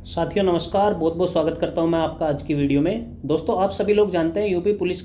साथियों नमस्कार, बहुत बहुत स्वागत करता हूं मैं आपका आज की वीडियो में। दोस्तों, आप सभी लोग जानते हैं यूपी पुलिस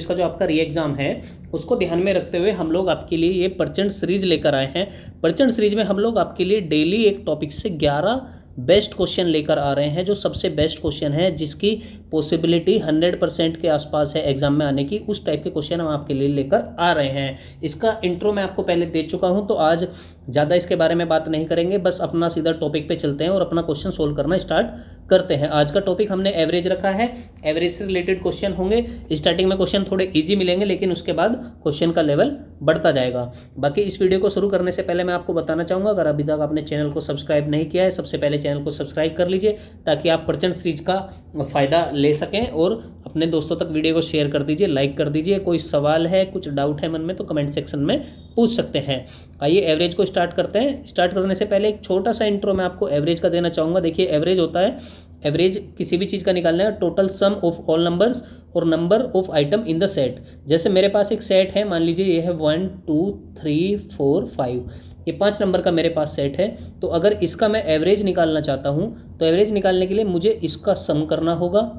का जो आपका री एग्ज़ाम है उसको ध्यान में रखते हुए हम लोग आपके लिए ये प्रचंड सीरीज लेकर आए हैं। प्रचंड सीरीज में हम लोग आपके लिए डेली एक टॉपिक से 11 बेस्ट क्वेश्चन लेकर आ रहे हैं, जो सबसे बेस्ट क्वेश्चन है, जिसकी पॉसिबिलिटी 100% के आसपास है एग्जाम में आने की। उस टाइप के क्वेश्चन हम आपके लिए लेकर आ रहे हैं। इसका इंट्रो मैं आपको पहले दे चुका हूं, तो आज ज़्यादा इसके बारे में बात नहीं करेंगे, बस अपना सीधा टॉपिक पे चलते हैं और अपना क्वेश्चन सोल्व करना स्टार्ट करते हैं। आज का टॉपिक हमने एवरेज रखा है। एवरेज से रिलेटेड क्वेश्चन होंगे। स्टार्टिंग में क्वेश्चन थोड़े इजी मिलेंगे, लेकिन उसके बाद क्वेश्चन का लेवल बढ़ता जाएगा। बाकी इस वीडियो को शुरू करने से पहले मैं आपको बताना चाहूँगा, अगर अभी तक आपने चैनल को सब्सक्राइब नहीं किया है, सबसे पहले चैनल को सब्सक्राइब कर लीजिए ताकि आप प्रचंड सीरीज का फ़ायदा ले सकें, और अपने दोस्तों तक वीडियो को शेयर कर दीजिए, लाइक कर दीजिए। कोई सवाल है, कुछ डाउट है मन में, तो कमेंट सेक्शन में पूछ सकते हैं। आइए एवरेज को स्टार्ट करते हैं। स्टार्ट करने से पहले एक छोटा सा इंट्रो मैं आपको एवरेज का देना चाहूँगा। देखिए, एवरेज होता है, एवरेज किसी भी चीज़ का निकालना है, total sum of all numbers और number of item in the set. जैसे मेरे पास एक सेट है, मान लीजिए ये है 1 2 3 4 5, ये 5 नंबर का मेरे पास सेट है। तो अगर इसका मैं एवरेज निकालना चाहता हूँ, तो एवरेज निकालने के लिए मुझे इसका सम करना होगा,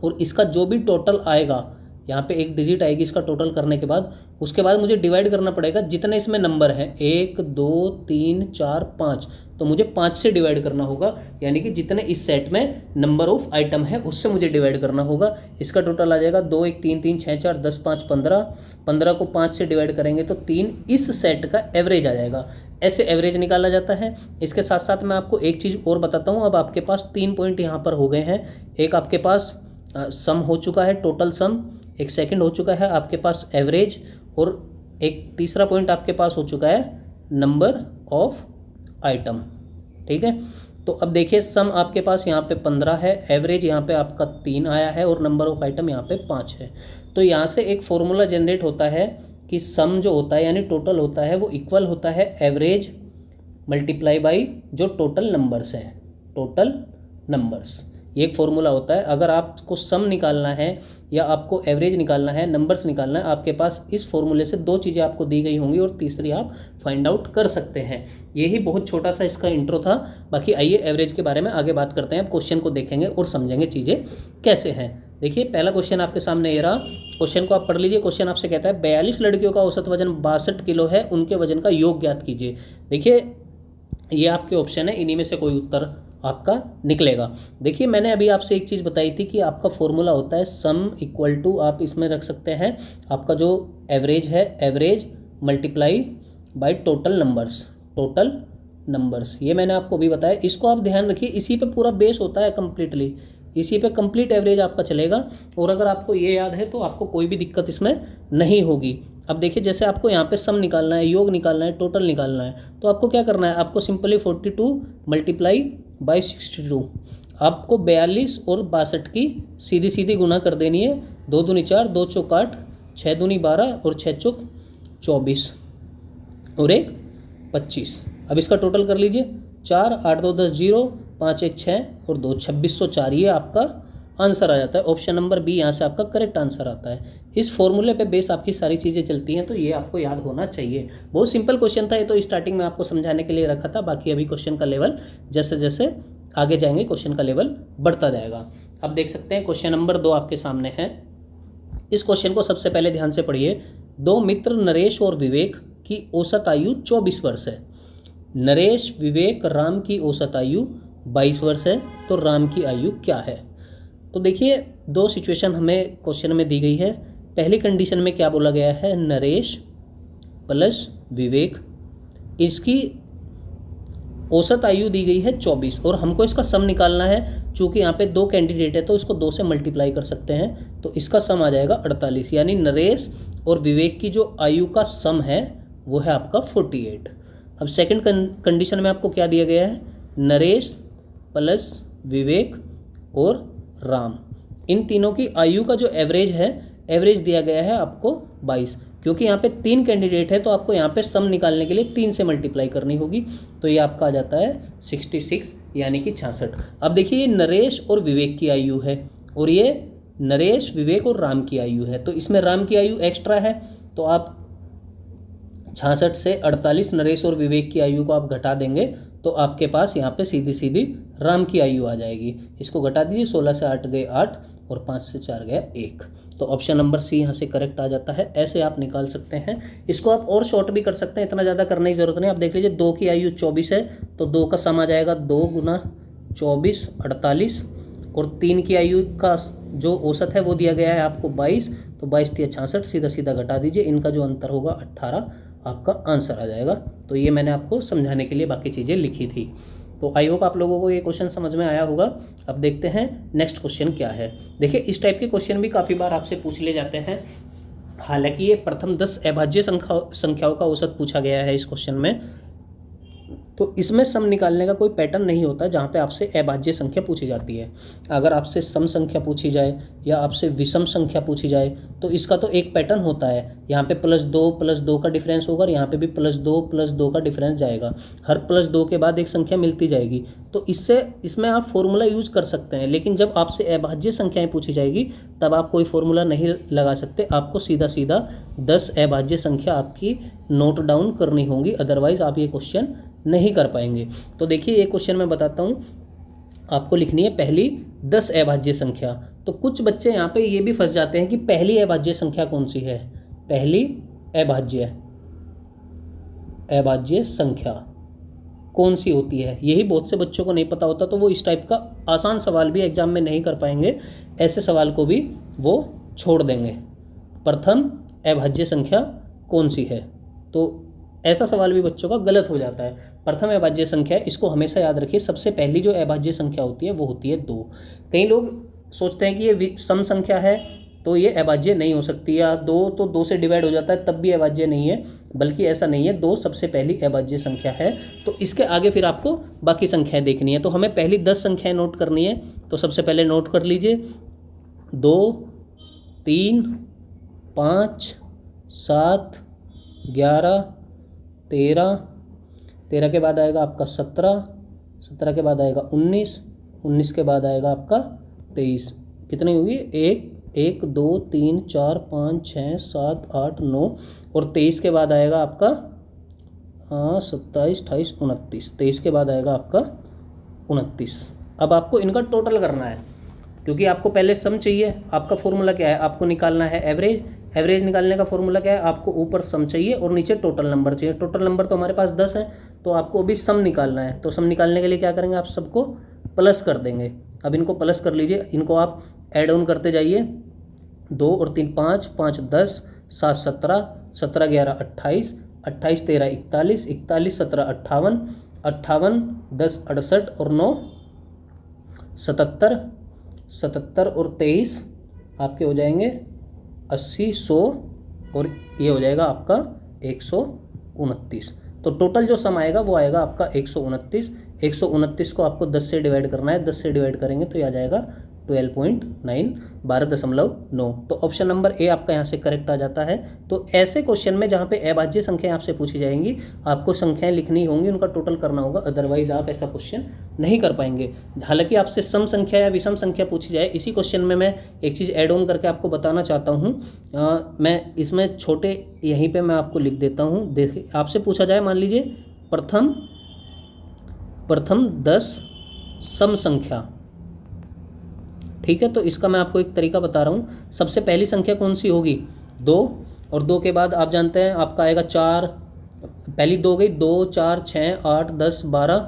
और इसका जो भी टोटल आएगा, यहाँ पे एक डिजिट आएगी इसका टोटल करने के बाद, उसके बाद मुझे डिवाइड करना पड़ेगा जितने इसमें नंबर हैं, 1 2 3 4 5, तो मुझे 5 से डिवाइड करना होगा। यानी कि जितने इस सेट में नंबर ऑफ आइटम है उससे मुझे डिवाइड करना होगा। इसका टोटल आ जाएगा 2 1 3 3 6 4 10 5 15, 15 को 5 से डिवाइड करेंगे तो 3 इस सेट का एवरेज आ जाएगा। ऐसे एवरेज निकाला जाता है। इसके साथ साथ मैं आपको एक चीज़ और बताता हूँ। अब आपके पास 3 पॉइंट यहाँ पर हो गए हैं। एक आपके पास सम हो चुका है, टोटल सम, एक सेकंड हो चुका है आपके पास एवरेज, और एक तीसरा पॉइंट आपके पास हो चुका है नंबर ऑफ आइटम। ठीक है, तो अब देखिए, सम आपके पास यहाँ पे 15 है, एवरेज यहाँ पे आपका 3 आया है, और नंबर ऑफ आइटम यहाँ पे 5 है। तो यहाँ से एक फॉर्मूला जनरेट होता है कि सम जो होता है यानी टोटल होता है, वो इक्वल होता है एवरेज मल्टीप्लाई बाई जो टोटल नंबर्स हैं, टोटल नंबर्स। ये एक फॉर्मूला होता है। अगर आपको सम निकालना है या आपको एवरेज निकालना है, नंबर्स निकालना है, आपके पास इस फॉर्मूले से 2 चीज़ें आपको दी गई होंगी और तीसरी आप फाइंड आउट कर सकते हैं। यही बहुत छोटा सा इसका इंट्रो था। बाकी आइए एवरेज के बारे में आगे बात करते हैं। अब क्वेश्चन को देखेंगे और समझेंगे चीज़ें कैसे हैं। देखिए, पहला क्वेश्चन आपके सामने ये रहा। क्वेश्चन को आप पढ़ लीजिए। क्वेश्चन आपसे कहता है 42 लड़कियों का औसत वजन 62 किलो है, उनके वजन का योग ज्ञात कीजिए। देखिए, ये आपके ऑप्शन है, इन्हीं में से कोई उत्तर आपका निकलेगा। देखिए, मैंने अभी आपसे एक चीज़ बताई थी कि आपका फॉर्मूला होता है सम इक्वल टू, आप इसमें रख सकते हैं आपका जो एवरेज है, average multiply by total numbers, total numbers. ये मैंने आपको अभी बताया, इसको आप ध्यान रखिए। इसी पे पूरा बेस होता है कम्प्लीटली, इसी पे कंप्लीट एवरेज आपका चलेगा। और अगर आपको ये याद है तो आपको कोई भी दिक्कत इसमें नहीं होगी। अब देखिए, जैसे आपको यहाँ पे सम निकालना है, योग निकालना है, टोटल निकालना है, तो आपको क्या करना है, आपको सिंपली 42 मल्टीप्लाई बाई 62, आपको 42 और 62 की सीधी सीधी गुना कर देनी है। 2 दूनी 4, 2 चौक 8, 6 दूनी 12 और 6 चौक 24 और 1 25। अब इसका टोटल कर लीजिए, 4 8 2 10 0, 5 1 6 और 2 2604। ये आपका आंसर आ जाता है। ऑप्शन नंबर बी यहाँ से आपका करेक्ट आंसर आता है। इस फॉर्मूले पे बेस आपकी सारी चीज़ें चलती हैं, तो ये आपको याद होना चाहिए। बहुत सिंपल क्वेश्चन था ये, तो स्टार्टिंग में आपको समझाने के लिए रखा था। बाकी अभी क्वेश्चन का लेवल जैसे जैसे आगे जाएंगे क्वेश्चन का लेवल बढ़ता जाएगा। अब देख सकते हैं क्वेश्चन नंबर 2 आपके सामने है। इस क्वेश्चन को सबसे पहले ध्यान से पढ़िए। 2 मित्र नरेश और विवेक की औसत आयु 24 वर्ष है। नरेश, विवेक, राम की औसत आयु 22 वर्ष है, तो राम की आयु क्या है? तो देखिए, 2 सिचुएशन हमें क्वेश्चन में दी गई है। पहली कंडीशन में क्या बोला गया है, नरेश प्लस विवेक, इसकी औसत आयु दी गई है 24, और हमको इसका सम निकालना है। चूंकि यहाँ पे 2 कैंडिडेट है तो इसको 2 से मल्टीप्लाई कर सकते हैं, तो इसका सम आ जाएगा 48। यानी नरेश और विवेक की जो आयु का सम है वो है आपका 48। अब सेकंड कंडीशन में आपको क्या दिया गया है, नरेश प्लस विवेक और राम, इन तीनों की आयु का जो एवरेज है, एवरेज दिया गया है आपको 22। क्योंकि यहाँ पे 3 कैंडिडेट है तो आपको यहाँ पे सम निकालने के लिए 3 से मल्टीप्लाई करनी होगी, तो ये आपका आ जाता है 66 यानी कि 66। अब देखिए, ये नरेश और विवेक की आयु है, और ये नरेश, विवेक और राम की आयु है। तो इसमें राम की आयु एक्स्ट्रा है, तो आप 66 से 48 नरेश और विवेक की आयु को आप घटा देंगे तो आपके पास यहाँ पे सीधी सीधी राम की आयु आ जाएगी। इसको घटा दीजिए, 16 से 8 गए 8 और 5 से 4 गया 1। तो ऑप्शन नंबर सी यहाँ से करेक्ट आ जाता है। ऐसे आप निकाल सकते हैं। इसको आप और शॉर्ट भी कर सकते हैं, इतना ज़्यादा करने की ज़रूरत नहीं। आप देख लीजिए 2 की आयु 24 है, तो 2 का सम आ जाएगा 2 गुना 24 48, और 3 की आयु का जो औसत है वो दिया गया है आपको 22, तो 22 3 66, सीधा सीधा घटा दीजिए, इनका जो अंतर होगा 18 आपका आंसर आ जाएगा। तो ये मैंने आपको समझाने के लिए बाकी चीज़ें लिखी थी। तो आई होप आप लोगों को ये क्वेश्चन समझ में आया होगा। अब देखते हैं नेक्स्ट क्वेश्चन क्या है। देखिए इस टाइप के क्वेश्चन भी काफ़ी बार आपसे पूछ ले जाते हैं। हालांकि ये प्रथम 10 अभाज्य संख्याओं का औसत पूछा गया है इस क्वेश्चन में, तो इसमें सम निकालने का कोई पैटर्न नहीं होता जहाँ पे आपसे अभाज्य संख्या पूछी जाती है। अगर आपसे सम संख्या पूछी जाए या आपसे विषम संख्या पूछी जाए तो इसका तो एक पैटर्न होता है। यहाँ पे +2 का डिफरेंस होगा और यहाँ पे भी +2 का डिफरेंस जाएगा। हर +2 के बाद एक संख्या मिलती जाएगी। तो इसमें आप फॉर्मूला यूज कर सकते हैं, लेकिन जब आपसे अभाज्य संख्याएँ पूछी जाएगी तब आप कोई फॉर्मूला नहीं लगा सकते। आपको सीधा सीधा 10 अभाज्य संख्या आपकी नोट डाउन करनी होंगी, अदरवाइज आप ये क्वेश्चन नहीं कर पाएंगे। तो देखिए ये क्वेश्चन मैं बताता हूँ, आपको लिखनी है पहली 10 अभाज्य संख्या। तो कुछ बच्चे यहाँ पे ये भी फंस जाते हैं कि पहली अभाज्य संख्या कौन सी है। पहली अभाज्य संख्या कौन सी होती है, यही बहुत से बच्चों को नहीं पता होता। तो वो इस टाइप का आसान सवाल भी एग्जाम में नहीं कर पाएंगे, ऐसे सवाल को भी वो छोड़ देंगे। प्रथम अभाज्य संख्या कौन सी है, तो ऐसा सवाल भी बच्चों का गलत हो जाता है। प्रथम अभाज्य संख्या, इसको हमेशा याद रखिए, सबसे पहली जो अभाज्य संख्या होती है वो होती है 2। कई लोग सोचते हैं कि ये सम संख्या है तो ये अभाज्य नहीं हो सकती, या 2 से डिवाइड हो जाता है तब भी अभाज्य नहीं है, बल्कि ऐसा नहीं है, 2 सबसे पहली अभाज्य संख्या है। तो इसके आगे फिर आपको बाकी संख्याएं देखनी है। तो हमें पहली 10 संख्याएं नोट करनी है। तो सबसे पहले नोट कर लीजिए 2 3 5 7 11 13 के बाद आएगा आपका 17 के बाद आएगा 19 के बाद आएगा आपका 23। कितनी होगी, 1 2 3 4 5 6 7 8 9, और 23 के बाद आएगा आपका 27 28 29, 23 के बाद आएगा आपका 29। अब आपको इनका टोटल करना है, क्योंकि आपको पहले सम चाहिए। आपका फॉर्मूला क्या है, आपको निकालना है एवरेज निकालने का फॉर्मूला क्या है, आपको ऊपर सम चाहिए और नीचे टोटल नंबर चाहिए। टोटल नंबर तो हमारे पास 10 है, तो आपको अभी सम निकालना है। तो सम निकालने के लिए क्या करेंगे, आप सबको प्लस कर देंगे। अब इनको प्लस कर लीजिए, इनको आप ऐड ऑन करते जाइए। 2 और 3 5 5 10 7 17 17 11 28 28 13 41 41 17 58 58 10 68 और 9 77 77 और 23 आपके हो जाएंगे 80 100, और ये हो जाएगा आपका 129। तो टोटल जो सम आएगा वो आएगा आपका 129। 129 को आपको 10 से डिवाइड करना है, 10 से डिवाइड करेंगे तो ये आ जाएगा 12.9 12.9। तो ऑप्शन नंबर ए आपका यहाँ से करेक्ट आ जाता है। तो ऐसे क्वेश्चन में जहाँ पे अभाज्य संख्याएं आपसे पूछी जाएंगी, आपको संख्याएं लिखनी होंगी, उनका टोटल करना होगा, अदरवाइज आप ऐसा क्वेश्चन नहीं कर पाएंगे। हालांकि आपसे सम संख्या या विषम संख्या पूछी जाए, इसी क्वेश्चन में मैं एक चीज़ ऐड ऑन करके आपको बताना चाहता हूँ। मैं इसमें छोटे यहीं पर मैं आपको लिख देता हूँ। देखिए आपसे पूछा जाए, मान लीजिए प्रथम 10 सम संख्या, ठीक है। तो इसका मैं आपको एक तरीका बता रहा हूँ। सबसे पहली संख्या कौन सी होगी, 2, और 2 के बाद आप जानते हैं आपका आएगा 4, पहली 2 गई, 2 4 6 8 10 12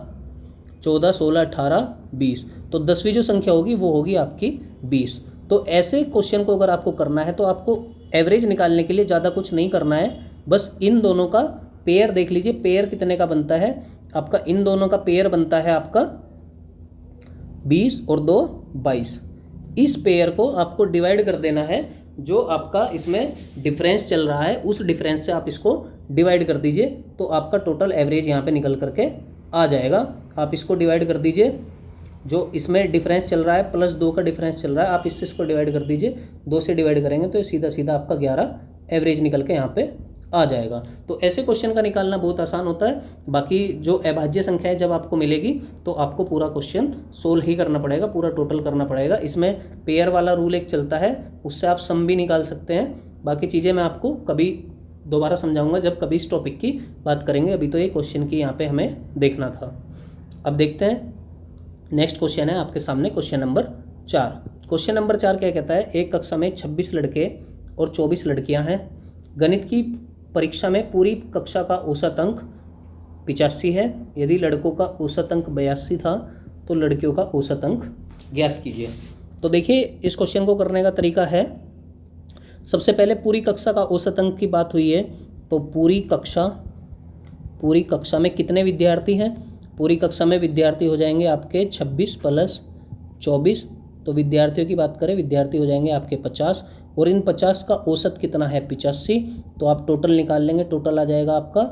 14 16 18 20। तो 10वीं जो संख्या होगी वो होगी आपकी 20। तो ऐसे क्वेश्चन को अगर आपको करना है तो आपको एवरेज निकालने के लिए ज़्यादा कुछ नहीं करना है, बस इन दोनों का पेयर देख लीजिए। पेयर कितने का बनता है आपका, इन दोनों का पेयर बनता है आपका 20 और 2 22। इस पेयर को आपको डिवाइड कर देना है, जो आपका इसमें डिफरेंस चल रहा है उस डिफरेंस से आप इसको डिवाइड कर दीजिए, तो आपका टोटल एवरेज यहाँ पे निकल करके आ जाएगा। आप इसको डिवाइड कर दीजिए, जो इसमें डिफरेंस चल रहा है +2 का डिफरेंस चल रहा है, आप इससे इसको डिवाइड कर दीजिए। 2 से डिवाइड करेंगे तो सीधा सीधा आपका 11 एवरेज निकल के यहाँ पे आ जाएगा। तो ऐसे क्वेश्चन का निकालना बहुत आसान होता है। बाकी जो अभाज्य संख्या है जब आपको मिलेगी तो आपको पूरा क्वेश्चन सोल्व ही करना पड़ेगा, पूरा टोटल करना पड़ेगा। इसमें पेयर वाला रूल एक चलता है, उससे आप सम भी निकाल सकते हैं। बाकी चीज़ें मैं आपको कभी दोबारा समझाऊंगा जब कभी इस टॉपिक की बात करेंगे। अभी तो ये क्वेश्चन की यहाँ पे हमें देखना था। अब देखते हैं नेक्स्ट क्वेश्चन है आपके सामने, क्वेश्चन नंबर 4। क्वेश्चन नंबर 4 क्या कहता है, एक कक्षा में 26 लड़के और 24 लड़कियां हैं। गणित की परीक्षा में पूरी कक्षा का औसत अंक 85 है। यदि लड़कों का औसत अंक 82 था तो लड़कियों का औसत अंक ज्ञात कीजिए। तो देखिए इस क्वेश्चन को करने का तरीका है, सबसे पहले पूरी कक्षा का औसत अंक की बात हुई है, तो पूरी कक्षा में कितने विद्यार्थी हैं? पूरी कक्षा में विद्यार्थी हो जाएंगे आपके 26 प्लस 24, तो विद्यार्थियों की बात करें, विद्यार्थी हो जाएंगे आपके 50, और इन 50 का औसत कितना है 85, तो आप टोटल निकाल लेंगे। टोटल आ जाएगा आपका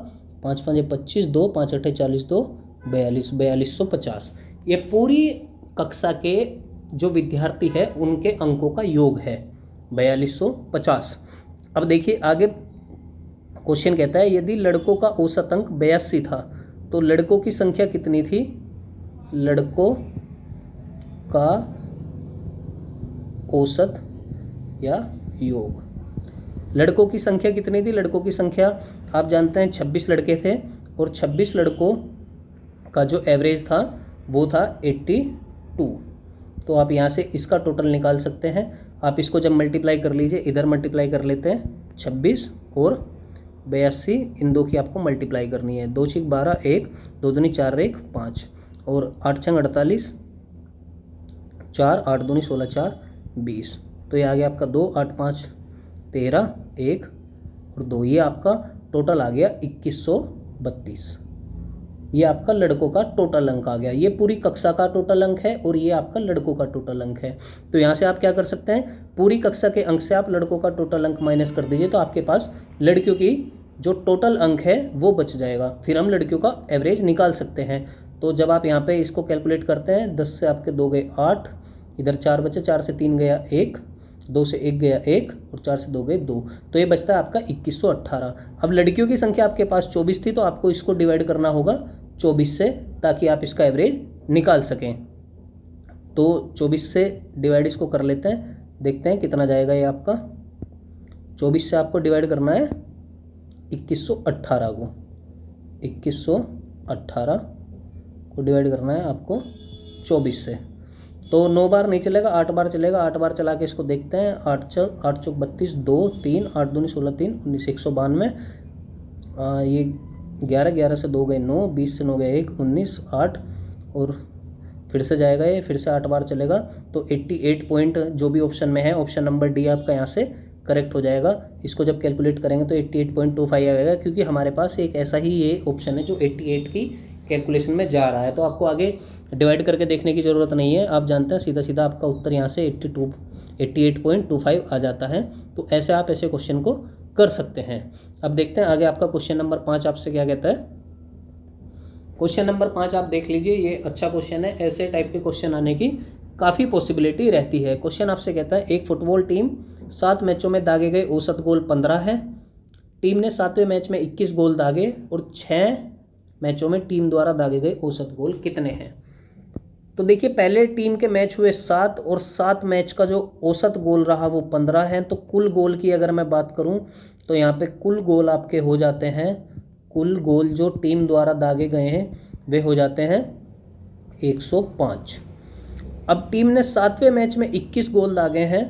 5 5 25, 2 5 8 40, 2 42, 4250। ये पूरी कक्षा के जो विद्यार्थी है उनके अंकों का योग है 4250। अब देखिए आगे क्वेश्चन कहता है, यदि लड़कों का औसत अंक 82 था तो लड़कों की संख्या कितनी थी? लड़कों का औसत या योग, लड़कों की संख्या कितनी थी? लड़कों की संख्या आप जानते हैं 26 लड़के थे, और 26 लड़कों का जो एवरेज था वो था 82। तो आप यहाँ से इसका टोटल निकाल सकते हैं। आप इसको जब मल्टीप्लाई कर लीजिए, इधर मल्टीप्लाई कर लेते हैं 26 और 82, इन दो की आपको मल्टीप्लाई करनी है। 2 6 12, 1 2 दूनी 4 1 5, और 8 6 48, 4 8 दूनी 16 4 20। तो ये आ गया आपका 2 8 5 13, 1 और 2, ये आपका टोटल आ गया 2132। ये आपका लड़कों का टोटल अंक आ गया। ये पूरी कक्षा का टोटल अंक है और ये आपका लड़कों का टोटल अंक है। तो यहाँ से आप क्या कर सकते हैं, पूरी कक्षा के अंक से आप लड़कों का टोटल अंक माइनस कर दीजिए, तो आपके पास लड़कियों की जो टोटल अंक है वो बच जाएगा। फिर हम लड़कियों का एवरेज निकाल सकते हैं। तो जब आप यहाँ पे इसको कैलकुलेट करते हैं, 10 से आपके 2 गए 8, इधर 4 बचे, 4 से 3 गया 1, 2 से 1 गया 1, और 4 से 2 गए 2, तो ये बचता है आपका 2118। अब लड़कियों की संख्या आपके पास 24 थी, तो आपको इसको डिवाइड करना होगा 24 से, ताकि आप इसका एवरेज निकाल सकें। तो 24 से डिवाइड इसको कर लेते हैं, देखते हैं कितना जाएगा। ये आपका 24 से आपको डिवाइड करना है 2118 को, 2118 को डिवाइड करना है आपको 24 से। तो 9 बार नहीं चलेगा, 8 बार चलेगा। 8 बार चला के इसको देखते हैं, 8 चौक 32, 2 3 8 दूनी 16 3 19 192, ये 11 11 से 2 गए 9, 20 से 9 गए 1 19 8, और फिर से जाएगा ये, फिर से 8 बार चलेगा। तो 88 पॉइंट जो भी ऑप्शन में है, ऑप्शन नंबर डी आपका यहाँ से करेक्ट हो जाएगा। इसको जब कैलकुलेट करेंगे तो 88.25 आएगा, क्योंकि हमारे पास एक ऐसा ही ये ऑप्शन है जो 88 की कैलकुलेशन में जा रहा है। तो आपको आगे डिवाइड करके देखने की ज़रूरत नहीं है, आप जानते हैं सीधा सीधा आपका उत्तर यहाँ से 88.25 आ जाता है। तो ऐसे आप ऐसे क्वेश्चन को कर सकते हैं। अब देखते हैं आगे आपका क्वेश्चन नंबर 5 आपसे क्या कहता है। क्वेश्चन नंबर 5 आप देख लीजिए, ये अच्छा क्वेश्चन है। ऐसे टाइप के क्वेश्चन आने की काफ़ी पॉसिबिलिटी रहती है। क्वेश्चन आपसे कहता है, एक फुटबॉल टीम 7 मैचों में दागे गए औसत गोल 15 है। टीम ने 7वें मैच में 21 गोल दागे और 6 मैचों में टीम द्वारा दागे गए औसत गोल कितने हैं? तो देखिए पहले टीम के मैच हुए 7 और 7 मैच का जो औसत गोल रहा वो 15 है। तो कुल गोल की अगर मैं बात करूं तो यहाँ पे कुल गोल आपके हो जाते हैं, कुल गोल जो टीम द्वारा दागे गए हैं वे हो जाते हैं 105। अब टीम ने 7वें मैच में 21 गोल दागे हैं,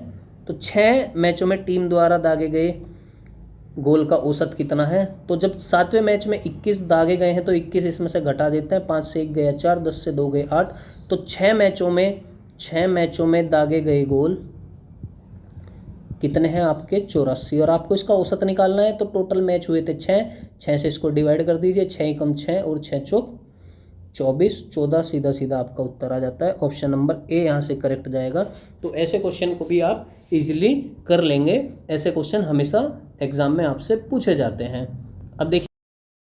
तो 6 मैचों में टीम द्वारा दागे गए गोल का औसत कितना है? तो जब 7वें मैच में 21 दागे गए हैं तो 21 इसमें से घटा देते हैं, 5 से 1 गया 4, 10 से 2 गए 8, तो 6 मैचों में दागे गए गोल कितने हैं आपके 84, और आपको इसका औसत निकालना है। तो टोटल मैच हुए थे 6 से इसको डिवाइड कर दीजिए, 6 कम 6 और 6 चौक 24, 14, सीधा सीधा आपका उत्तर आ जाता है। ऑप्शन नंबर ए यहाँ से करेक्ट जाएगा। तो ऐसे क्वेश्चन को भी आप इजीली कर लेंगे। ऐसे क्वेश्चन हमेशा एग्जाम में आपसे पूछे जाते हैं। अब देखिए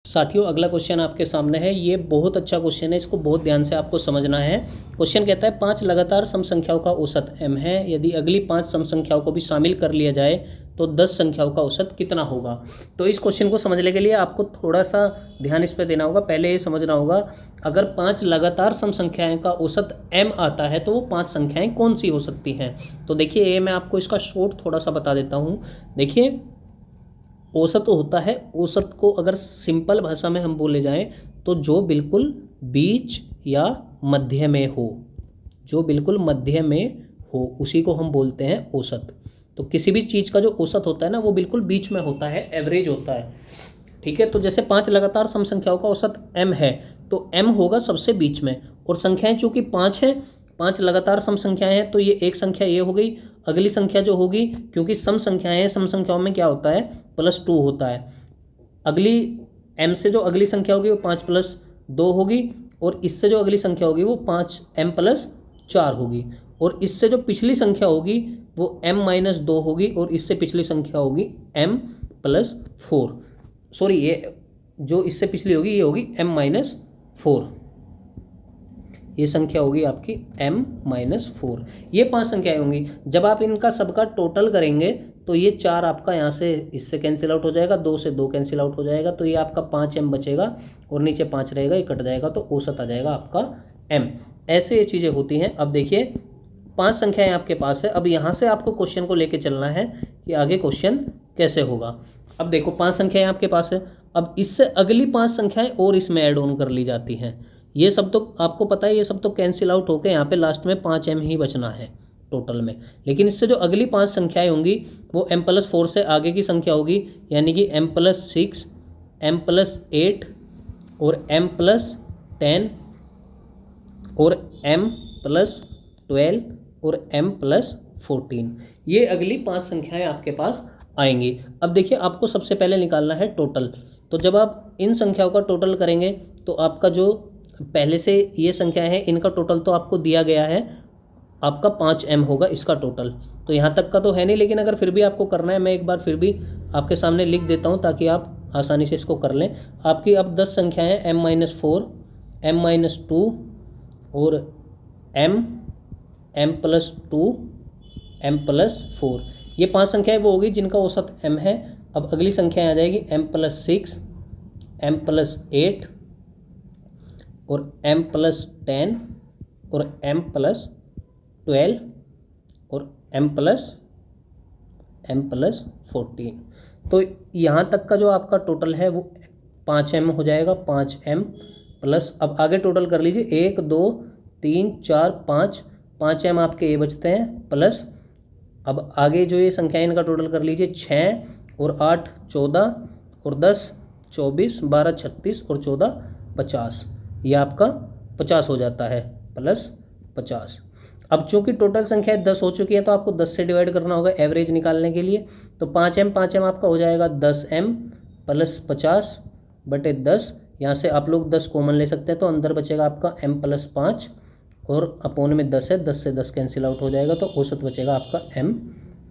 साथियों, अगला क्वेश्चन आपके सामने है। ये बहुत अच्छा क्वेश्चन है, इसको बहुत ध्यान से आपको समझना है। क्वेश्चन कहता है 5 लगातार सम संख्याओं का औसत m है। यदि अगली 5 सम संख्याओं को भी शामिल कर लिया जाए तो 10 संख्याओं का औसत कितना होगा? तो इस क्वेश्चन को समझने के लिए आपको थोड़ा सा ध्यान इस पर देना होगा। पहले ये समझना होगा, अगर 5 लगातार सम संख्याएं का औसत m आता है तो वो 5 संख्याएं कौन सी हो सकती हैं? तो देखिए ये मैं आपको इसका शॉर्ट थोड़ा सा बता देता हूँ। देखिए औसत होता है, औसत को अगर सिंपल भाषा में हम बोले जाएं तो जो बिल्कुल बीच या मध्य में हो, जो बिल्कुल मध्य में हो उसी को हम बोलते हैं औसत। तो किसी भी चीज़ का जो औसत होता है ना वो बिल्कुल बीच में होता है, एवरेज होता है। ठीक है, तो जैसे 5 लगातार सम संख्याओं का औसत m है तो m होगा सबसे बीच में, और संख्याएं चूंकि 5 हैं, 5 लगातार सम संख्याएं हैं, तो ये एक संख्या ये हो गई। अगली संख्या जो होगी, क्योंकि सम संख्याएं हैं, सम संख्याओं में क्या होता है, +2 होता है। अगली m से जो अगली संख्या होगी वो 5 + 2 होगी, और इससे जो अगली संख्या होगी वो 5m + 4 होगी, और इससे जो पिछली संख्या होगी वो m - 2 होगी, और इससे पिछली संख्या होगी m + 4। सॉरी, ये जो इससे पिछली होगी ये होगी m - 4। ये संख्या होगी आपकी m - 4। ये 5 संख्याएं होंगी। जब आप इनका सबका टोटल करेंगे तो ये 4 आपका यहाँ से इससे कैंसिल आउट हो जाएगा, 2 से 2 कैंसिल आउट हो जाएगा, तो ये आपका 5m बचेगा, और नीचे 5 रहेगा, ये कट जाएगा, तो औसत आ जाएगा आपका m। ऐसे ये चीज़ें होती हैं। अब देखिए 5 संख्याएं आपके पास है। अब यहाँ से आपको क्वेश्चन को लेके चलना है कि आगे क्वेश्चन कैसे होगा। अब देखो 5 संख्याएं आपके पास है, अब इससे अगली 5 संख्याएं और इसमें ऐड ऑन कर ली जाती हैं। ये सब तो आपको पता है, ये सब तो कैंसिल आउट होकर यहाँ पे लास्ट में 5m ही बचना है टोटल में। लेकिन इससे जो अगली 5 संख्याएं होंगी वो m + 4 से आगे की संख्या होगी, यानी कि m + 6, m + 8 और m + 10 और m + 12 और m + 14। ये अगली 5 संख्याएं आपके पास आएंगी। अब देखिए आपको सबसे पहले निकालना है टोटल। तो जब आप इन संख्याओं का टोटल करेंगे तो आपका जो पहले से ये संख्या है इनका टोटल तो आपको दिया गया है, आपका 5m होगा इसका टोटल। तो यहाँ तक का तो है नहीं, लेकिन अगर फिर भी आपको करना है, मैं एक बार फिर भी आपके सामने लिख देता हूँ ताकि आप आसानी से इसको कर लें। आपकी अब 10 संख्याएँ हैं, m - 4, m - 2 और m + 2, m + 4। ये 5 संख्याएं वो होगी जिनका औसत m है। अब अगली संख्या आ जाएगी m + 6, m + 8 और m + 10 और m + 12 और m + 14। तो यहाँ तक का जो आपका टोटल है वो 5m हो जाएगा, 5m प्लस, अब आगे टोटल कर लीजिए, 1 2 3 4 5, 5m आपके ये बचते हैं प्लस। अब आगे जो ये संख्या इनका टोटल कर लीजिए, 6 और 8 14 और 10 24, 12 36 और 14 50। ये आपका 50 हो जाता है, प्लस 50। अब चूंकि टोटल संख्या 10 हो चुकी है तो आपको 10 से डिवाइड करना होगा एवरेज निकालने के लिए। तो 5m आपका हो जाएगा 10m प्लस 50 बटे 10। यहाँ से आप लोग 10 कॉमन ले सकते हैं, तो अंदर बचेगा आपका m + 5 और अपोन में 10 है, 10 से 10 कैंसिल आउट हो जाएगा, तो औसत बचेगा आपका m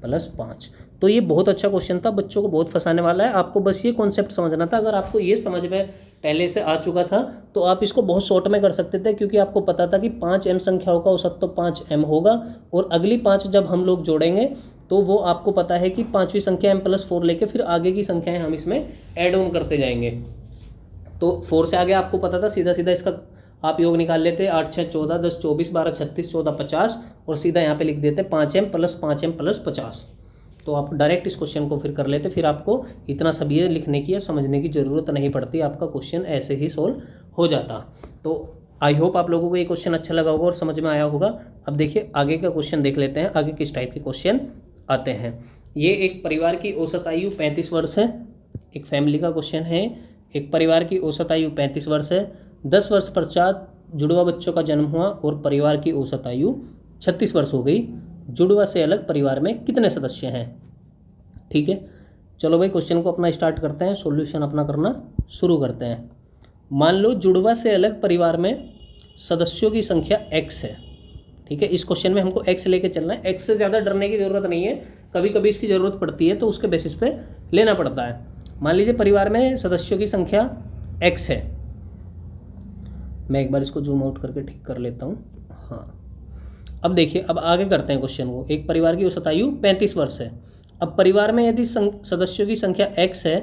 + 5। तो ये बहुत अच्छा क्वेश्चन था, बच्चों को बहुत फंसाने वाला है। आपको बस ये कॉन्सेप्ट समझना था। अगर आपको ये समझ में पहले से आ चुका था तो आप इसको बहुत शॉर्ट में कर सकते थे, क्योंकि आपको पता था कि 5m संख्याओं का औसत तो 5m होगा, और अगली 5 जब हम लोग जोड़ेंगे तो वो आपको पता है कि 5वीं संख्या m + 4 लेके फिर आगे की संख्याएं हम इसमें ऐड ऑन करते जाएंगे। तो 4 से आगे आपको पता था, सीधा सीधा इसका आप योग निकाल लेते, 8 6 14 10 24 12 36 14 50, और सीधा यहाँ पे लिख देते 5m + 5m + 50। तो आप डायरेक्ट इस क्वेश्चन को फिर कर लेते, फिर आपको इतना सब ये लिखने की या समझने की ज़रूरत नहीं पड़ती, आपका क्वेश्चन ऐसे ही सोल्व हो जाता। तो आई होप आप लोगों को ये क्वेश्चन अच्छा लगा होगा और समझ में आया होगा। अब देखिए आगे का क्वेश्चन देख लेते हैं, आगे किस टाइप के क्वेश्चन आते हैं। ये एक परिवार की औसत आयु 35 वर्ष है, एक फैमिली का क्वेश्चन है। एक परिवार की औसत आयु 35 वर्ष है, 10 वर्ष पश्चात जुड़वा बच्चों का जन्म हुआ और परिवार की औसत आयु 36 वर्ष हो गई। जुड़वा से अलग परिवार में कितने सदस्य हैं? ठीक है, चलो भाई क्वेश्चन को अपना स्टार्ट करते हैं, सॉल्यूशन अपना करना शुरू करते हैं। मान लो जुड़वा से अलग परिवार में सदस्यों की संख्या x है। ठीक है, इस क्वेश्चन में हमको x लेके चलना है। x से ज़्यादा डरने की ज़रूरत नहीं है, कभी कभी इसकी ज़रूरत पड़ती है तो उसके बेसिस पे लेना पड़ता है। मान लीजिए परिवार में सदस्यों की संख्या x है। मैं एक बार इसको जूम आउट करके ठीक कर लेता हूँ। हाँ, अब देखिए, अब आगे करते हैं क्वेश्चन को। एक परिवार की औसत आयु 35 वर्ष है। अब परिवार में यदि सदस्यों की संख्या x है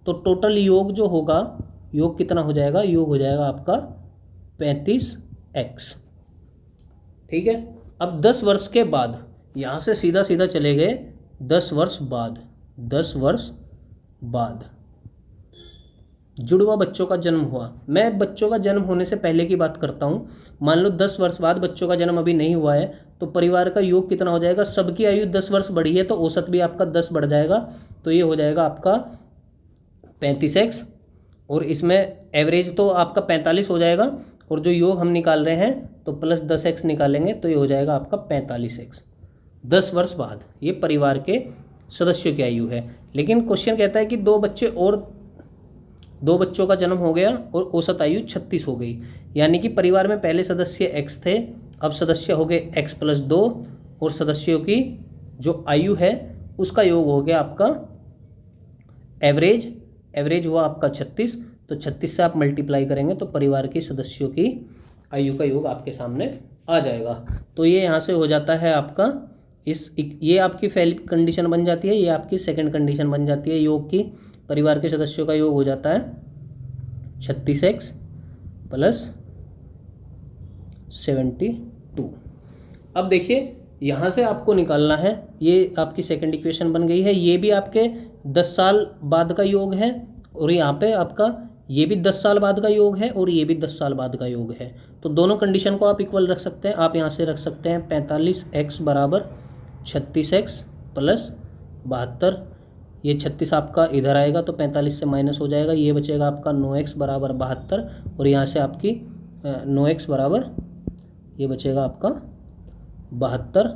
तो टोटल योग जो होगा, योग कितना हो जाएगा? योग हो जाएगा आपका 35x। ठीक है, अब 10 वर्ष के बाद, यहाँ से सीधा सीधा चले गए 10 वर्ष बाद, 10 वर्ष बाद जुड़वा बच्चों का जन्म हुआ। मैं बच्चों का जन्म होने से पहले की बात करता हूँ। मान लो 10 वर्ष बाद बच्चों का जन्म अभी नहीं हुआ है, तो परिवार का योग कितना हो जाएगा? सबकी आयु 10 वर्ष बढ़ी है तो औसत भी आपका 10 बढ़ जाएगा, तो ये हो जाएगा आपका 35x, और इसमें एवरेज तो आपका 45 हो जाएगा, और जो योग हम निकाल रहे हैं तो प्लस 10x निकालेंगे तो ये हो जाएगा आपका 45x। 10 वर्ष बाद ये परिवार के सदस्यों की आयु है। लेकिन क्वेश्चन कहता है कि दो बच्चों का जन्म हो गया और औसत आयु 36 हो गई, यानी कि परिवार में पहले सदस्य x थे, अब सदस्य हो गए x + 2, और सदस्यों की जो आयु है उसका योग हो गया आपका एवरेज हुआ आपका 36, तो 36 से आप मल्टीप्लाई करेंगे तो परिवार के सदस्यों की आयु का योग आपके सामने आ जाएगा। तो ये यहाँ से हो जाता है आपका ये आपकी पहली कंडीशन बन जाती है, ये आपकी सेकंड कंडीशन बन जाती है योग की। परिवार के सदस्यों का योग हो जाता है 36x + 72। अब देखिए यहाँ से आपको निकालना है, ये आपकी सेकंड इक्वेशन बन गई है, ये भी आपके 10 साल बाद का योग है, और यहाँ पे आपका ये भी 10 साल बाद का योग है, और ये भी 10 साल बाद का योग है। तो दोनों कंडीशन को आप इक्वल रख सकते हैं। आप यहाँ से रख सकते हैं 45x = 36x + 72। ये 36 आपका इधर आएगा तो 45 से माइनस हो जाएगा, ये बचेगा आपका 9x = 72, और यहाँ से आपकी 9x बराबर ये बचेगा आपका 72,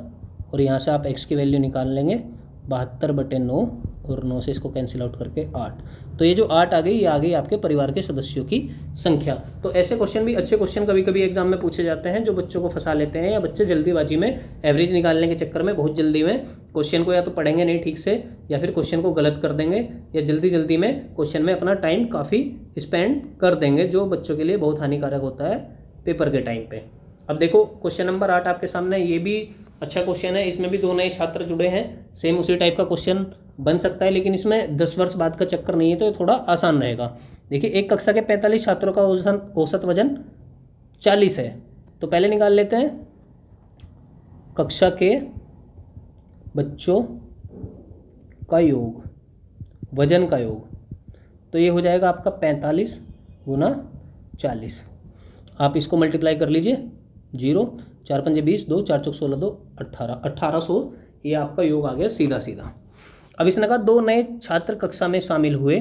और यहाँ से आप x की वैल्यू निकाल लेंगे 72/9, और 9 से इसको कैंसिल आउट करके 8। तो ये जो 8 आ गई, ये आ गई आपके परिवार के सदस्यों की संख्या। तो ऐसे क्वेश्चन भी अच्छे क्वेश्चन कभी कभी एग्जाम में पूछे जाते हैं, जो बच्चों को फंसा लेते हैं, या बच्चे जल्दीबाजी में एवरेज निकालने के चक्कर में बहुत जल्दी में क्वेश्चन को या तो पढ़ेंगे नहीं ठीक से, या फिर क्वेश्चन को गलत कर देंगे, या जल्दी में क्वेश्चन में अपना टाइम काफ़ी स्पेंड कर देंगे, जो बच्चों के लिए बहुत हानिकारक होता है पेपर के टाइम पे। अब देखो क्वेश्चन नंबर 8 आपके सामने, ये भी अच्छा क्वेश्चन है, इसमें भी 2 नए छात्र जुड़े हैं, सेम उसी टाइप का क्वेश्चन बन सकता है, लेकिन इसमें 10 वर्ष बाद का चक्कर नहीं है, तो ये थोड़ा आसान रहेगा। देखिए एक कक्षा के 45 छात्रों का औसत वजन 40 है, तो पहले निकाल लेते हैं कक्षा के बच्चों का योग, वजन का योग, तो ये हो जाएगा आपका 45 × 40। आप इसको मल्टीप्लाई कर लीजिए, 0 4 × 5 = 20, 2 4 × 16, 2 18, 1800 ये आपका योग आ गया सीधा। अब इसने कहा 2 नए छात्र कक्षा में शामिल हुए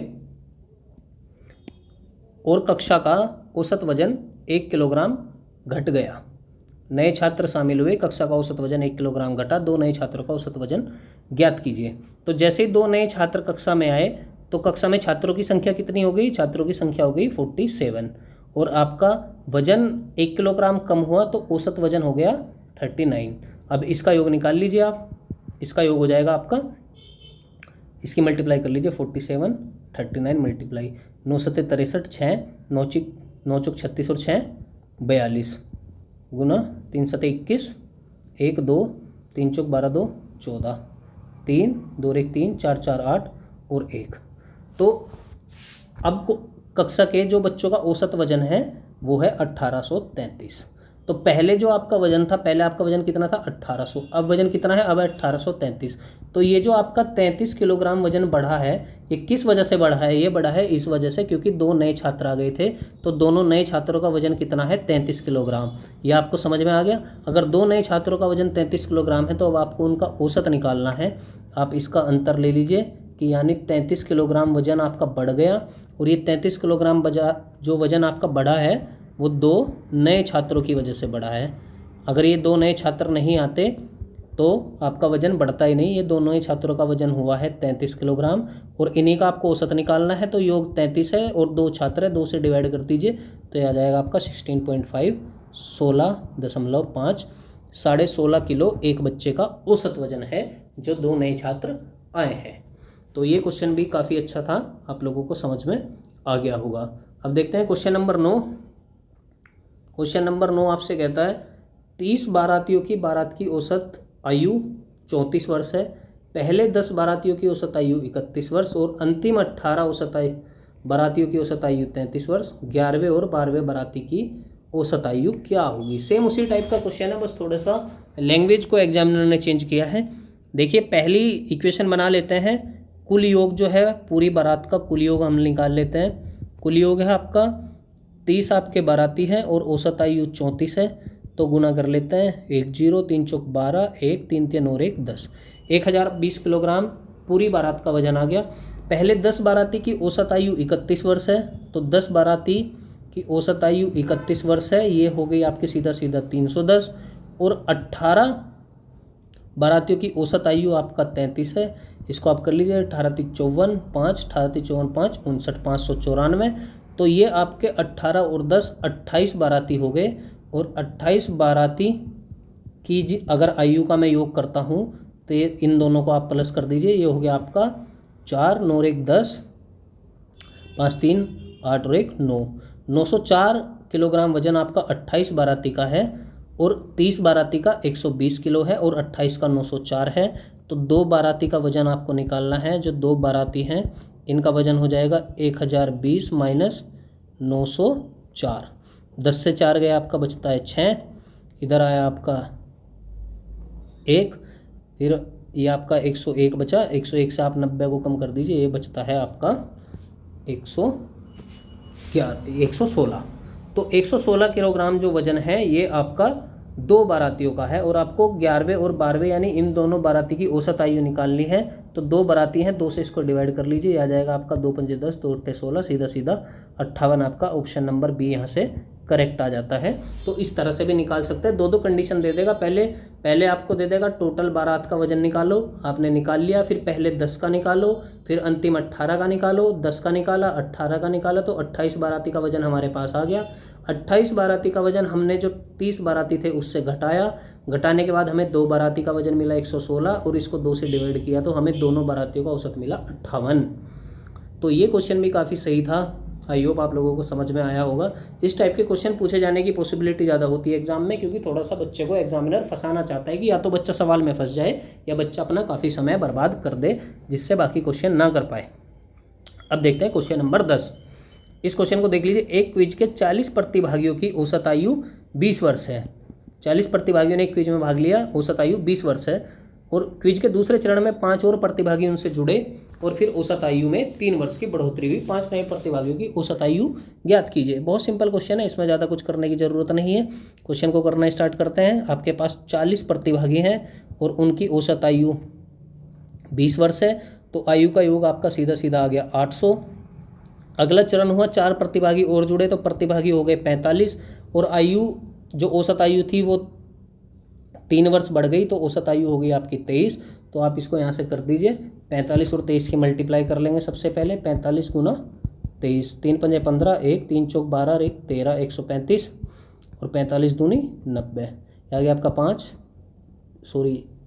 और कक्षा का औसत वजन 1 किलोग्राम घट गया। नए छात्र शामिल हुए, कक्षा का औसत वजन 1 किलोग्राम घटा, 2 नए छात्रों का औसत वजन ज्ञात कीजिए। तो जैसे ही 2 नए छात्र कक्षा में आए तो कक्षा में छात्रों की संख्या कितनी हो गई? छात्रों की संख्या हो गई 47, और आपका वजन 1 किलोग्राम कम हुआ तो औसत वजन हो गया 39। अब इसका योग निकाल लीजिए आप, इसका योग हो जाएगा आपका, इसकी मल्टीप्लाई कर लीजिए 47 39 मल्टीप्लाई 9 7 63 6 9 चौक 36 और 6 42 गुना 3 7 21 1 2 3 चौक 12 2 14 3 2 1 3 4 4 8 और 1। तो अब कक्षा के जो बच्चों का औसत वजन है वो है 1833। तो पहले जो आपका वजन था, पहले आपका वजन कितना था? 1800। अब वजन कितना है? अब है 1833। तो ये जो आपका 33 किलोग्राम वजन बढ़ा है, ये किस वजह से बढ़ा है? ये बढ़ा है इस वजह से क्योंकि 2 नए छात्र आ गए थे, तो दोनों नए छात्रों का वजन कितना है? 33 किलोग्राम। ये आपको समझ में आ गया? अगर 2 नए छात्रों का वजन 33 किलोग्राम है तो अब आपको उनका औसत निकालना है। आप इसका अंतर ले लीजिए कि यानी 33 किलोग्राम वजन आपका बढ़ गया, और ये 33 किलोग्राम जो वजन आपका बढ़ा है वो 2 नए छात्रों की वजह से बढ़ा है। अगर ये 2 नए छात्र नहीं आते तो आपका वजन बढ़ता ही नहीं। ये 2 नए छात्रों का वजन हुआ है 33 किलोग्राम, और इन्हीं का आपको औसत निकालना है। तो योग 33 है और 2 छात्र है, 2 से डिवाइड कर दीजिए तो ये आ जाएगा आपका 16.5 16.5 16.5 किलो एक बच्चे का औसत वजन है जो 2 नए छात्र आए हैं। तो ये क्वेश्चन भी काफ़ी अच्छा था, आप लोगों को समझ में आ गया होगा। अब देखते हैं क्वेश्चन नंबर 9। क्वेश्चन नंबर 9 आपसे कहता है 30 बारातियों की बारात की औसत आयु 34 वर्ष है। पहले 10 बारातियों की औसत आयु 31 वर्ष और अंतिम 18 बारातियों की औसत आयु 33 वर्ष। 11वें और 12वें बाराती की औसत आयु क्या होगी? सेम उसी टाइप का क्वेश्चन है, बस थोड़ा सा लैंग्वेज को एग्जामिनर ने चेंज किया है। देखिए पहली इक्वेशन बना लेते हैं, कुल योग जो है पूरी बारात का कुल योग हम निकाल लेते हैं। कुल योग है आपका 30 आपके बाराती हैं और औसत आयु 34 है, तो गुना कर लेते हैं 1 0 3 चौक 12 1 3 3 और 1 10, 1020 किलोग्राम पूरी बारात का वजन आ गया। पहले 10 बाराती की औसत आयु 31 वर्ष है, तो 10 बाराती की औसत आयु 31 वर्ष है, ये हो गई आपकी सीधा सीधा 310। और 18 बारातियों की औसत आयु आपका 33 है, इसको आप कर लीजिए 18 3 54 5 18 3 54 5 59 594। तो ये आपके 18 और 10 28 बाराती हो गए। और 28 बाराती की अगर आयु का मैं योग करता हूँ तो ये इन दोनों को आप प्लस कर दीजिए, ये हो गया आपका 4 9 और 1 10 5 3 8 और 1 9, 904 किलोग्राम वजन आपका 28 बाराती का है और 30 बाराती का 120 किलो है और 28 का 904 है। तो 2 बाराती का वजन आपको निकालना है, जो 2 बाराती हैं इनका वजन हो जाएगा 1020 माइनस 904, 10 से 4 गया आपका बचता है 6, इधर आया आपका 1, फिर ये आपका 101 बचा, 101 से आप 90 को कम कर दीजिए, ये बचता है आपका 116। तो 116 किलोग्राम जो वजन है ये आपका 2 बारातियों का है और आपको 11वें और 12वें यानी इन दोनों बाराती की औसत आयु निकालनी है। तो 2 बाराती हैं, 2 से इसको डिवाइड कर लीजिए, आ जाएगा आपका 2 पंजे 10 2 8 16, सीधा सीधा 58 आपका ऑप्शन नंबर बी यहाँ से करेक्ट आ जाता है। तो इस तरह से भी निकाल सकते हैं, 2 कंडीशन दे देगा, पहले आपको दे देगा टोटल बारात का वजन निकालो, आपने निकाल लिया, फिर पहले 10 का निकालो, फिर अंतिम 18 का निकालो, 10 का निकाला 18 का निकाला, तो 28 बाराती का वजन हमारे पास आ गया। 28 बाराती का वजन हमने जो 30 बाराती थे उससे घटाया, घटाने के बाद हमें 2 बाराती का वजन मिला 116 और इसको 2 से डिवाइड किया तो हमें दोनों बारातियों का औसत मिला 58। तो ये क्वेश्चन भी काफ़ी सही था, आई होप आप लोगों को समझ में आया होगा। इस टाइप के क्वेश्चन पूछे जाने की पॉसिबिलिटी ज़्यादा होती है एग्जाम में, क्योंकि थोड़ा सा बच्चे को एग्जामिनर फंसाना चाहता है कि या तो बच्चा सवाल में फंस जाए या बच्चा अपना काफ़ी समय बर्बाद कर दे जिससे बाकी क्वेश्चन ना कर पाए। अब देखते हैं क्वेश्चन नंबर 10। इस क्वेश्चन को देख लीजिए, एक क्विज के 40 प्रतिभागियों की औसत आयु 20 वर्ष है। 40 प्रतिभागियों ने एक क्विज में भाग लिया, औसत आयु 20 वर्ष है और क्विज के दूसरे चरण में 5 और प्रतिभागी उनसे जुड़े और फिर औसत आयु में 3 वर्ष की बढ़ोतरी हुई। 5 नए प्रतिभागियों की औसत आयु ज्ञात कीजिए। बहुत सिंपल क्वेश्चन है, इसमें ज़्यादा कुछ करने की ज़रूरत नहीं है। क्वेश्चन को करना स्टार्ट करते हैं। आपके पास 40 प्रतिभागी हैं और उनकी औसत आयु 20 वर्ष है, तो आयु का योग आपका सीधा सीधा आ गया 800। अगला चरण हुआ, 4 प्रतिभागी और जुड़े तो प्रतिभागी हो गए 45 और आयु जो औसत आयु थी वो 3 वर्ष बढ़ गई, तो औसत आयु हो गई आपकी 23। तो आप इसको यहाँ से कर दीजिए, 45 और 23 की मल्टीप्लाई कर लेंगे। सबसे पहले 45 गुना 23, 3 पंजे 15, 1 3 चौक 12 और 1 13, 135 और 45 दूनी 90, आ गया आपका 5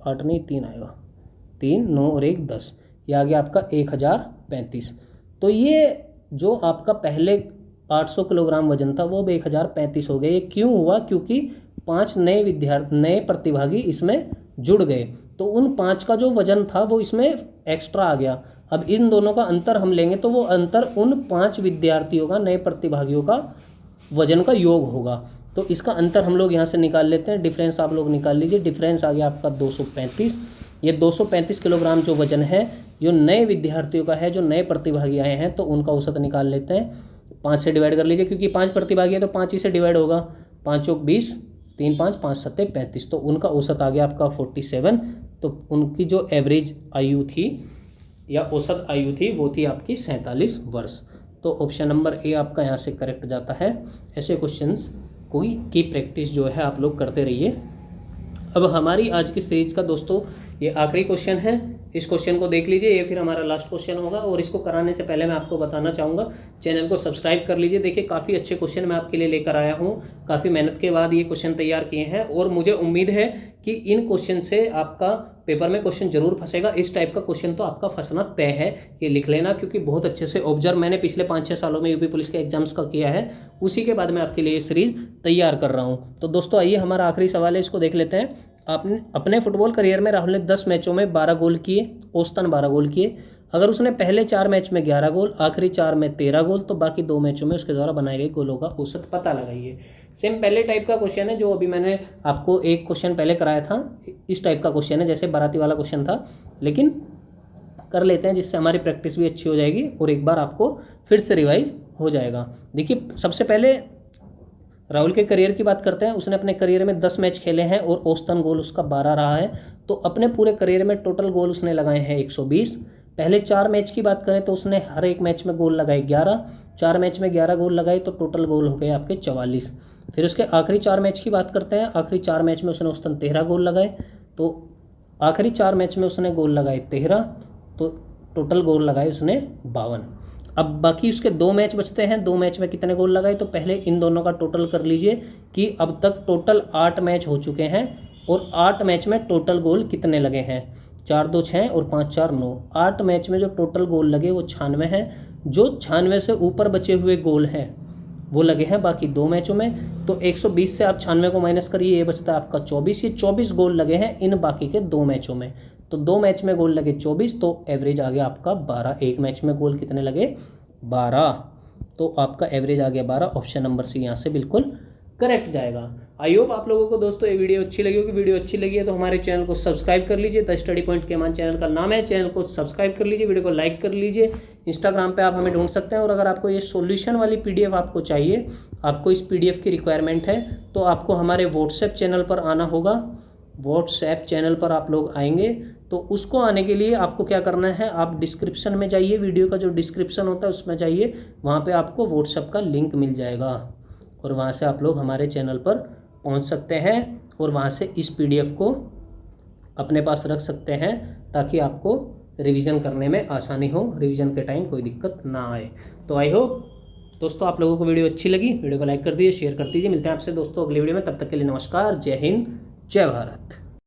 8 नहीं 3 आएगा, 3 9 और 1 10, ये आ गया आपका 1035। तो ये जो आपका पहले 800 किलोग्राम वजन था वो अब 1035 हो गया। ये क्यों हुआ? क्योंकि 5 नए प्रतिभागी इसमें जुड़ गए, तो उन 5 का जो वजन था वो इसमें एक्स्ट्रा आ गया। अब इन दोनों का अंतर हम लेंगे तो वो अंतर उन 5 विद्यार्थियों का, नए प्रतिभागियों का वजन का योग होगा। तो इसका अंतर हम लोग यहाँ से निकाल लेते हैं। डिफरेंस आप लोग निकाल लीजिए। डिफरेंस आ गया आपका 235। ये 235 किलोग्राम जो वजन है जो नए विद्यार्थियों का है, जो नए प्रतिभागी आए हैं, तो उनका औसत निकाल लेते हैं। 5 से डिवाइड कर लीजिए, क्योंकि 5 प्रतिभागी है तो 5 ही से डिवाइड होगा। 5 चौक 20, 3 5 5 7 35, तो उनका औसत आ गया आपका 47। तो उनकी जो एवरेज आयु थी या औसत आयु थी वो थी आपकी 47 वर्ष। तो ऑप्शन नंबर ए आपका यहाँ से करेक्ट जाता है। ऐसे क्वेश्चंस की प्रैक्टिस जो है आप लोग करते रहिए। अब हमारी आज की सीरीज का दोस्तों ये आखिरी क्वेश्चन है। इस क्वेश्चन को देख लीजिए, ये फिर हमारा लास्ट क्वेश्चन होगा। और इसको कराने से पहले मैं आपको बताना चाहूँगा, चैनल को सब्सक्राइब कर लीजिए। देखिए काफ़ी अच्छे क्वेश्चन मैं आपके लिए लेकर आया हूँ। काफ़ी मेहनत के बाद ये क्वेश्चन तैयार किए हैं और मुझे उम्मीद है कि इन क्वेश्चन से आपका पेपर में क्वेश्चन जरूर फंसेगा। इस टाइप का क्वेश्चन तो आपका फंसना तय है, ये लिख लेना, क्योंकि बहुत अच्छे से ऑब्जर्व मैंने पिछले 5-6 सालों में यूपी पुलिस के एग्जाम्स का किया है। उसी के बाद मैं आपके लिए सीरीज तैयार कर रहा हूँ। तो दोस्तों आइए हमारा आखिरी सवाल है, इसको देख लेते हैं। आपने अपने फुटबॉल करियर में राहुल ने 10 मैचों में 12 गोल किए, औसतन 12 गोल किए। अगर उसने पहले 4 मैच में 11 गोल, आखिरी 4 में 13 गोल, तो बाकी 2 मैचों में उसके द्वारा बनाए गए गोलों का औसत पता लगाइए। सेम पहले टाइप का क्वेश्चन है जो अभी मैंने आपको एक क्वेश्चन पहले कराया था, इस टाइप का क्वेश्चन है, जैसे बाराती वाला क्वेश्चन था, लेकिन कर लेते हैं जिससे हमारी प्रैक्टिस भी अच्छी हो जाएगी और एक बार आपको फिर से रिवाइज हो जाएगा। देखिए सबसे पहले राहुल के करियर की बात करते हैं। उसने अपने करियर में 10 मैच खेले हैं और औसतन गोल उसका 12 रहा है। तो अपने पूरे करियर में टोटल गोल उसने लगाए हैं 120। पहले 4 मैच की बात करें तो उसने हर एक मैच में गोल लगाए 11, 4 मैच में 11 गोल लगाए तो टोटल गोल हो गए आपके 44। फिर उसके आखिरी 4 मैच की बात करते हैं। आखिरी 4 मैच में उसने औसतन 13 गोल लगाए, तो आखिरी 4 मैच में उसने गोल लगाए 13, तो टोटल गोल लगाए उसने 52। अब बाकी उसके 2 मैच बचते हैं, 2 मैच में कितने गोल लगाए, तो पहले इन दोनों का टोटल कर लीजिए कि अब तक टोटल 8 मैच हो चुके हैं और 8 मैच में टोटल गोल कितने लगे हैं। 4 2 6 और 5 4 9, 8 मैच में जो टोटल गोल लगे वो 96 हैं। जो 96 से ऊपर बचे हुए गोल हैं वो लगे हैं बाकी 2 मैचों में। तो 120 से आप 96 को माइनस करिए, ये बचता है आपका 24। ये 24 गोल लगे हैं इन बाकी के 2 मैचों में। तो 2 मैच में गोल लगे 24, तो एवरेज आ गया आपका 12। एक मैच में गोल कितने लगे, 12, तो आपका एवरेज आ गया 12। ऑप्शन नंबर सी यहाँ से बिल्कुल करेक्ट जाएगा। आई होप आप लोगों को दोस्तों ये वीडियो अच्छी लगी होगी। वीडियो अच्छी लगी है तो हमारे चैनल को सब्सक्राइब कर लीजिए। द स्टडी पॉइंट के मान चैनल का नाम है, चैनल को सब्सक्राइब कर लीजिए, वीडियो को लाइक कर लीजिए। इंस्टाग्राम पे आप हमें ढूंढ सकते हैं। और अगर आपको ये सॉल्यूशन वाली पीडीएफ आपको चाहिए, आपको इस पीडीएफ की रिक्वायरमेंट है, तो आपको हमारे व्हाट्सएप चैनल पर आना होगा। व्हाट्सएप चैनल पर आप लोग आएंगे तो उसको आने के लिए आपको क्या करना है, आप डिस्क्रिप्शन में जाइए, वीडियो का जो डिस्क्रिप्शन होता है उसमें जाइए, वहाँ पे आपको व्हाट्सएप का लिंक मिल जाएगा और वहाँ से आप लोग हमारे चैनल पर पहुँच सकते हैं और वहाँ से इस पीडीएफ को अपने पास रख सकते हैं ताकि आपको रिवीजन करने में आसानी हो, रिवीजन के टाइम कोई दिक्कत ना आए। तो आई होप दोस्तों आप लोगों को वीडियो अच्छी लगी। वीडियो को लाइक कर दीजिए, शेयर कर दीजिए। मिलते हैं आपसे दोस्तों अगली वीडियो में, तब तक के लिए नमस्कार, जय हिंद, जय भारत।